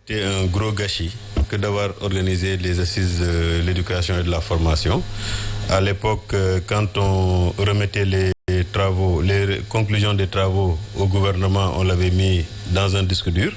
été un gros gâchis que d'avoir organisé les assises de l'éducation et de la formation. À l'époque, quand on remettait les conclusions des travaux au gouvernement, on l'avait mis dans un disque dur.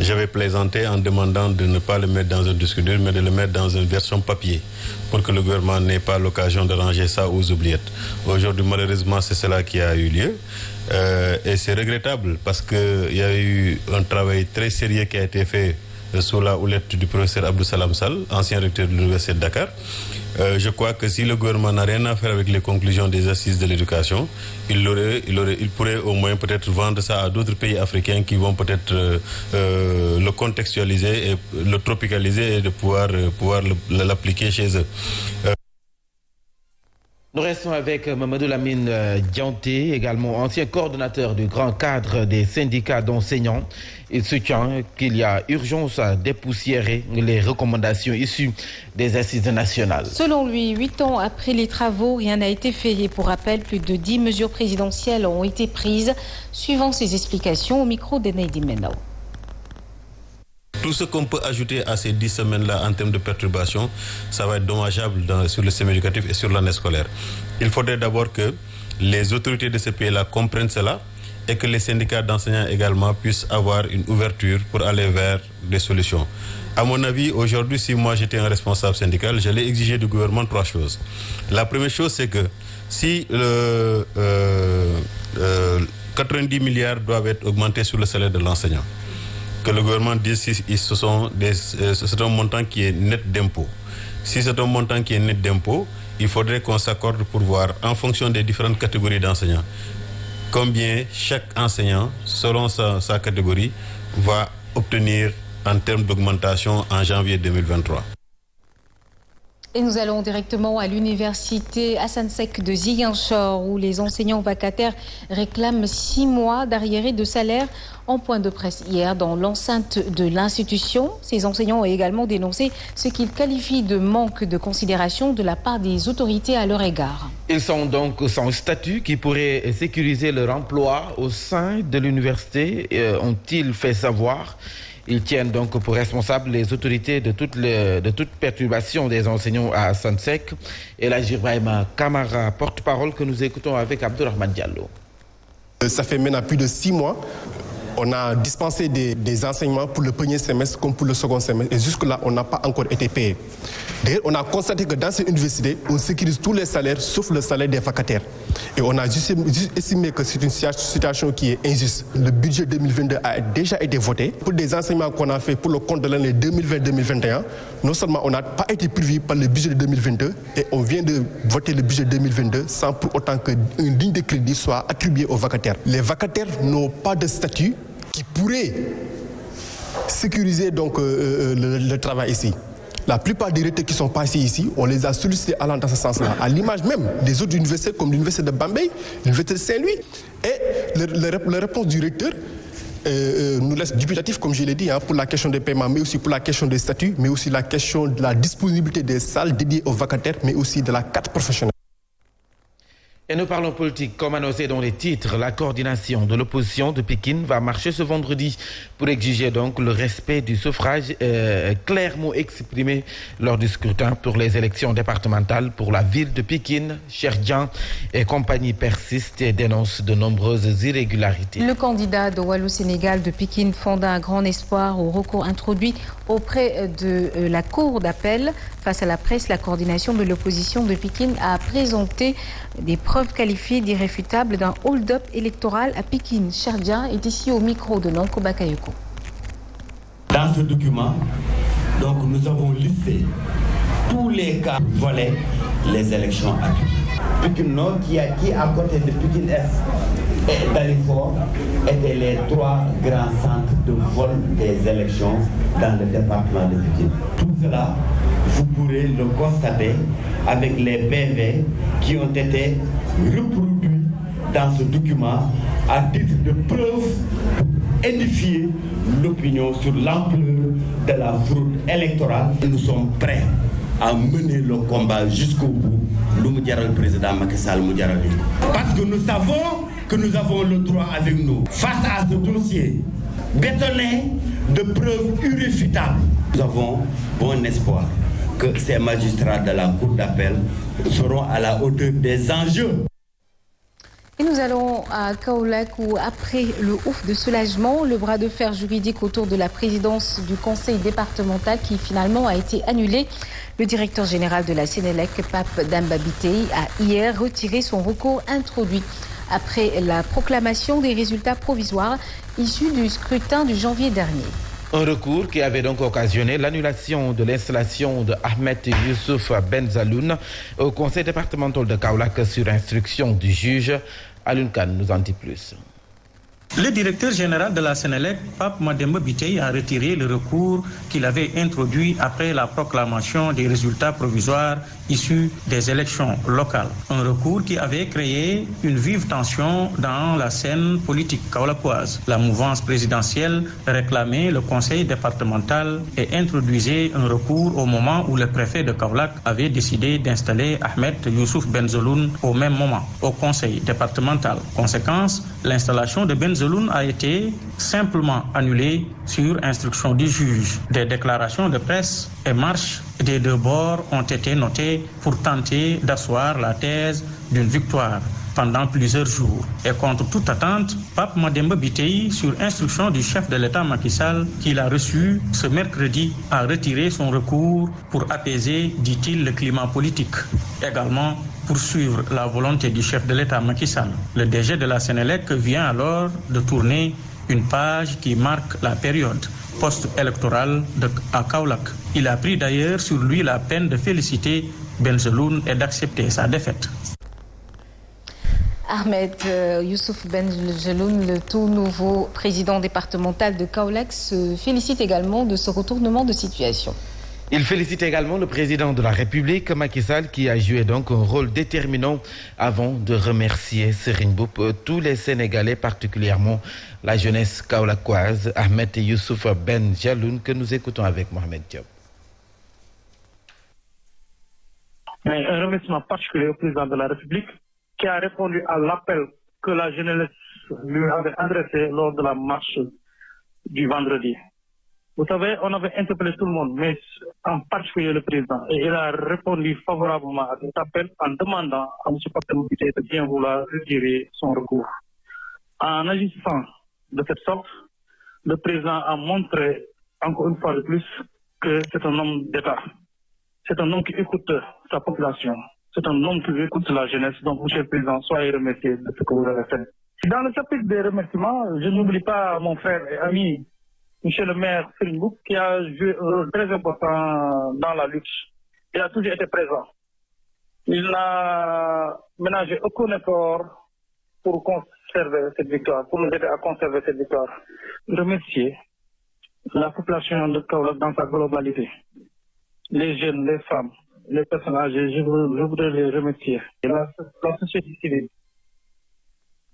J'avais plaisanté en demandant de ne pas le mettre dans un disque dur, mais de le mettre dans une version papier, pour que le gouvernement n'ait pas l'occasion de ranger ça aux oubliettes. Aujourd'hui, malheureusement, c'est cela qui a eu lieu. Et c'est regrettable parce qu'il y a eu un travail très sérieux qui a été fait sous la houlette du professeur Abdou Salam Sall, ancien recteur de l'Université de Dakar. Je crois que si le gouvernement n'a rien à faire avec les conclusions des assises de l'éducation, il pourrait au moins peut-être vendre ça à d'autres pays africains qui vont peut-être le contextualiser et le tropicaliser et de pouvoir l'appliquer chez eux. Nous restons avec Mamadou Lamine Dianté, également ancien coordonnateur du grand cadre des syndicats d'enseignants. Il soutient qu'il y a urgence à dépoussiérer les recommandations issues des assises nationales. Selon lui, 8 ans après les travaux, rien n'a été fait. Et pour rappel, plus de 10 mesures présidentielles ont été prises. Suivant ses explications au micro de Neidi Menao. Tout ce qu'on peut ajouter à ces 10 semaines-là en termes de perturbation, ça va être dommageable sur le système éducatif et sur l'année scolaire. Il faudrait d'abord que les autorités de ce pays-là comprennent cela et que les syndicats d'enseignants également puissent avoir une ouverture pour aller vers des solutions. À mon avis, aujourd'hui, si moi j'étais un responsable syndical, j'allais exiger du gouvernement 3 choses. La première chose, c'est que si 90 milliards doivent être augmentés sur le salaire de l'enseignant, que le gouvernement dise si c'est un montant qui est net d'impôt. Si c'est un montant qui est net d'impôt, il faudrait qu'on s'accorde pour voir, en fonction des différentes catégories d'enseignants, combien chaque enseignant, selon sa catégorie, va obtenir en termes d'augmentation en janvier 2023. Et nous allons directement à l'université Assane Seck de Ziguinchor, où les enseignants vacataires réclament 6 mois d'arriérés de salaire. En point de presse hier dans l'enceinte de l'institution, ces enseignants ont également dénoncé ce qu'ils qualifient de manque de considération de la part des autorités à leur égard. Ils sont donc sans statut qui pourrait sécuriser leur emploi au sein de l'université, ont-ils fait savoir. Ils tiennent donc pour responsables les autorités de toute perturbation des enseignants à Assane Seck. Et la Ibrahima Kamara, porte-parole que nous écoutons avec Abdourahmane Diallo. Ça fait maintenant plus de 6 mois. On a dispensé des enseignements pour le premier semestre comme pour le second semestre. Et jusque-là, on n'a pas encore été payé. D'ailleurs, on a constaté que dans cette université, on sécurise tous les salaires sauf le salaire des vacataires. Et on a juste estimé que c'est une situation qui est injuste. Le budget 2022 a déjà été voté. Pour des enseignements qu'on a fait pour le compte de l'année 2020-2021, non seulement on n'a pas été prévu par le budget de 2022, et on vient de voter le budget 2022 sans pour autant qu'une ligne de crédit soit attribuée aux vacataires. Les vacataires n'ont pas de statut qui pourrait sécuriser donc le travail ici. La plupart des recteurs qui sont passés ici, on les a sollicités allant dans ce sens-là, à l'image même des autres universités comme l'université de Bambey, l'université de Saint-Louis. Et la réponse du recteur nous laisse dubitatif, comme je l'ai dit, pour la question des paiements, mais aussi pour la question des statuts, mais aussi la question de la disponibilité des salles dédiées aux vacataires, mais aussi de la carte professionnelle. Et nous parlons politique. Comme annoncé dans les titres, la coordination de l'opposition de Pékin va marcher ce vendredi pour exiger donc le respect du suffrage clairement exprimé lors du scrutin pour les élections départementales pour la ville de Pékin. Cherdian et compagnie persistent et dénoncent de nombreuses irrégularités. Le candidat de Wallou-Sénégal de Pékin fonda un grand espoir au recours introduit auprès de la cour d'appel. Face à la presse, la coordination de l'opposition de Pékin a présenté des preuves qualifiées d'irréfutables d'un hold-up électoral à Pékin. Cherdian est ici au micro de Nanko Bakayoko. Dans ce document, donc, nous avons listé tous les cas volés les élections à Pékin. Pékin Nord, qui à côté de Pékin Est et Dalifort, étaient les 3 grands centres de vol des élections dans le département de Pékin. Tout cela, vous pourrez le constater avec les PV qui ont été reproduits dans ce document à titre de preuve pour édifier l'opinion sur l'ampleur de la fraude électorale. Nous sommes prêts à mener le combat jusqu'au bout. Nous le président Macky Sall. Parce que nous savons que nous avons le droit avec nous. Face à ce dossier bétonné de preuves irréfutables. Nous avons bon espoir que ces magistrats de la Cour d'appel seront à la hauteur des enjeux. Et nous allons à Kaolack où, après le ouf de soulagement, le bras de fer juridique autour de la présidence du conseil départemental qui finalement a été annulé. Le directeur général de la Sénélec, Pape Demba Bitèye, a hier retiré son recours introduit après la proclamation des résultats provisoires issus du scrutin du janvier dernier. Un recours qui avait donc occasionné l'annulation de l'installation de Ahmed Youssouf Benzaloun au conseil départemental de Kaolack sur instruction du juge. Alioune Kane nous en dit plus. Le directeur général de la Sénélec, Pape Demba Bitèye, a retiré le recours qu'il avait introduit après la proclamation des résultats provisoires issus des élections locales. Un recours qui avait créé une vive tension dans la scène politique kaolackoise. La mouvance présidentielle réclamait le conseil départemental et introduisait un recours au moment où le préfet de Kaolack avait décidé d'installer Ahmed Youssouf Benzaloun au même moment au conseil départemental. Conséquence, l'installation de Benzaloun a été simplement annulée sur instruction du juge. Des déclarations de presse et marches des deux bords ont été notées pour tenter d'asseoir la thèse d'une victoire pendant plusieurs jours. Et contre toute attente, Pape Demba Bitèye, sur instruction du chef de l'État Macky Sall, qu'il a reçu ce mercredi, a retiré son recours pour apaiser, dit-il, le climat politique. Également, poursuivre la volonté du chef de l'État Macky Sall. Le DG de la Sénélec vient alors de tourner une page qui marque la période post-électorale à Kaolack. Il a pris d'ailleurs sur lui la peine de féliciter Benzaloun et d'accepter sa défaite. Ahmed Youssouf Benzaloun, le tout nouveau président départemental de Kaolack, se félicite également de ce retournement de situation. Il félicite également le président de la République, Macky Sall, qui a joué donc un rôle déterminant avant de remercier Serigne Mboup, tous les Sénégalais, particulièrement la jeunesse kaolackoise, Ahmed Youssouf Benzaloun, que nous écoutons avec Mohamed Diop. Un remerciement particulier au président de la République qui a répondu à l'appel que la jeunesse lui avait adressé lors de la marche du vendredi. Vous savez, on avait interpellé tout le monde, mais en particulier le président. Et il a répondu favorablement à cet appel en demandant à M. Pape Demba Bitèye de bien vouloir retirer son recours. En agissant de cette sorte, le président a montré encore une fois de plus que c'est un homme d'État. C'est un homme qui écoute sa population. C'est un homme qui écoute la jeunesse. Donc, M. le Président, soyez remercié de ce que vous avez fait. Dans le chapitre des remerciements, je n'oublie pas mon frère et ami, M. le maire Serigne Mboup, qui a joué un rôle très important dans la lutte. Il a toujours été présent. Il n'a ménagé aucun effort pour conserver cette victoire, pour nous aider à conserver cette victoire. Remercier la population de Kaolack dans sa globalité. Les jeunes, les femmes, les personnes âgées, je voudrais les remercier. Et la société civile,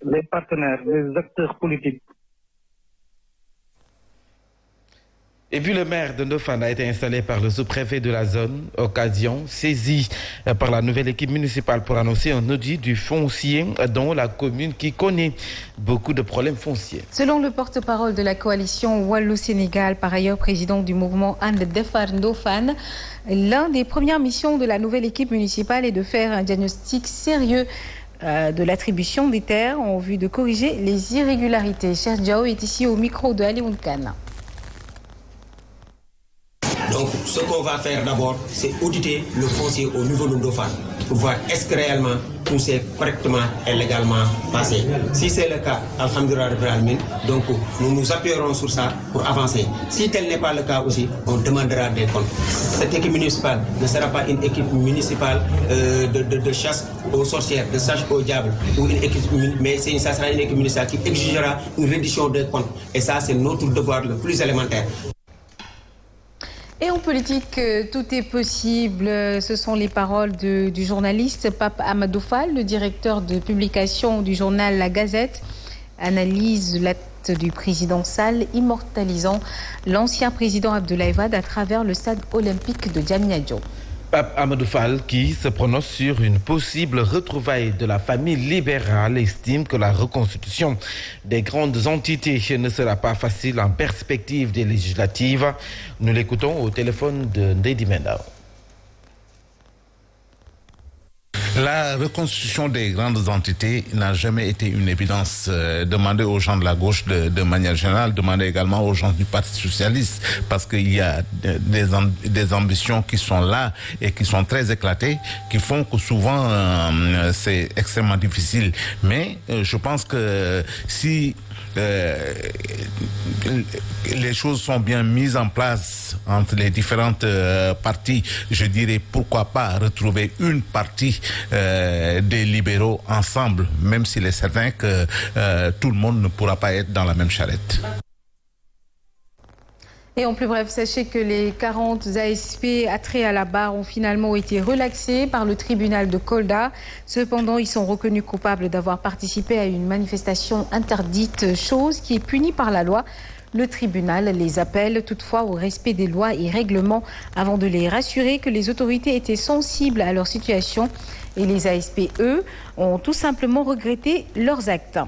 les partenaires, les acteurs politiques. Et puis le maire de Ndofane a été installé par le sous-préfet de la zone, occasion saisie par la nouvelle équipe municipale pour annoncer un audit du foncier dans la commune qui connaît beaucoup de problèmes fonciers. Selon le porte-parole de la coalition Wallou-Sénégal, par ailleurs président du mouvement And Defar Ndofane, l'une des premières missions de la nouvelle équipe municipale est de faire un diagnostic sérieux de l'attribution des terres en vue de corriger les irrégularités. Cheikh Diao est ici au micro de Alioune Kane. Donc, ce qu'on va faire d'abord, c'est auditer le foncier au niveau de Ndofane pour voir est-ce que réellement tout s'est correctement et légalement passé. Si c'est le cas, alhamdoulilah, donc nous nous appuierons sur ça pour avancer. Si tel n'est pas le cas aussi, on demandera des comptes. Cette équipe municipale ne sera pas une équipe municipale de chasse aux sorcières, de chasse au diable, ou une équipe, mais ça sera une équipe municipale qui exigera une reddition des comptes. Et ça, c'est notre devoir le plus élémentaire. Et en politique, tout est possible. Ce sont les paroles du journaliste Pape Amadou Fall, le directeur de publication du journal La Gazette, analyse l'acte du président Sall immortalisant l'ancien président Abdoulaye Wade à travers le stade olympique de Diamniadio. Pape Amadou Fall, qui se prononce sur une possible retrouvaille de la famille libérale, estime que la reconstitution des grandes entités ne sera pas facile en perspective des législatives. Nous l'écoutons au téléphone de Ndedi Mendao. La reconstitution des grandes entités n'a jamais été une évidence. Demandez aux gens de la gauche de manière générale, demandez également aux gens du Parti socialiste, parce qu'il y a des ambitions qui sont là et qui sont très éclatées, qui font que souvent c'est extrêmement difficile. Mais je pense que si les choses sont bien mises en place entre les différentes parties, je dirais pourquoi pas retrouver une partie des libéraux ensemble, même s'il est certain que tout le monde ne pourra pas être dans la même charrette. Et en plus bref, sachez que les 40 ASP attraits à la barre ont finalement été relaxés par le tribunal de Kolda. Cependant, ils sont reconnus coupables d'avoir participé à une manifestation interdite, chose qui est punie par la loi. Le tribunal les appelle toutefois au respect des lois et règlements avant de les rassurer que les autorités étaient sensibles à leur situation. Et les ASP, eux, ont tout simplement regretté leurs actes.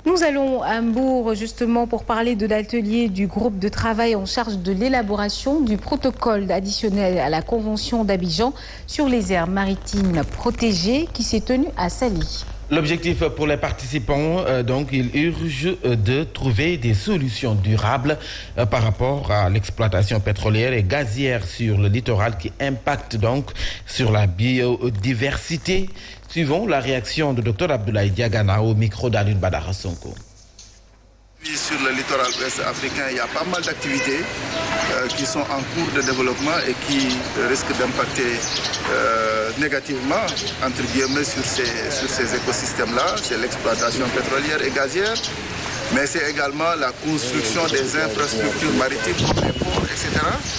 Nous allons à Mbour justement pour parler de l'atelier du groupe de travail en charge de l'élaboration du protocole additionnel à la Convention d'Abidjan sur les aires maritimes protégées qui s'est tenu à Sali. L'objectif pour les participants, donc, il urge de trouver des solutions durables par rapport à l'exploitation pétrolière et gazière sur le littoral qui impacte donc sur la biodiversité. Suivons la réaction du Dr Abdoulaye Diagana au micro d'Alun Badara Sonko. Sur le littoral ouest africain, il y a pas mal d'activités qui sont en cours de développement et qui risquent d'impacter négativement, entre guillemets, sur ces écosystèmes-là. C'est l'exploitation pétrolière et gazière, mais c'est également la construction des infrastructures maritimes comme les ports, etc.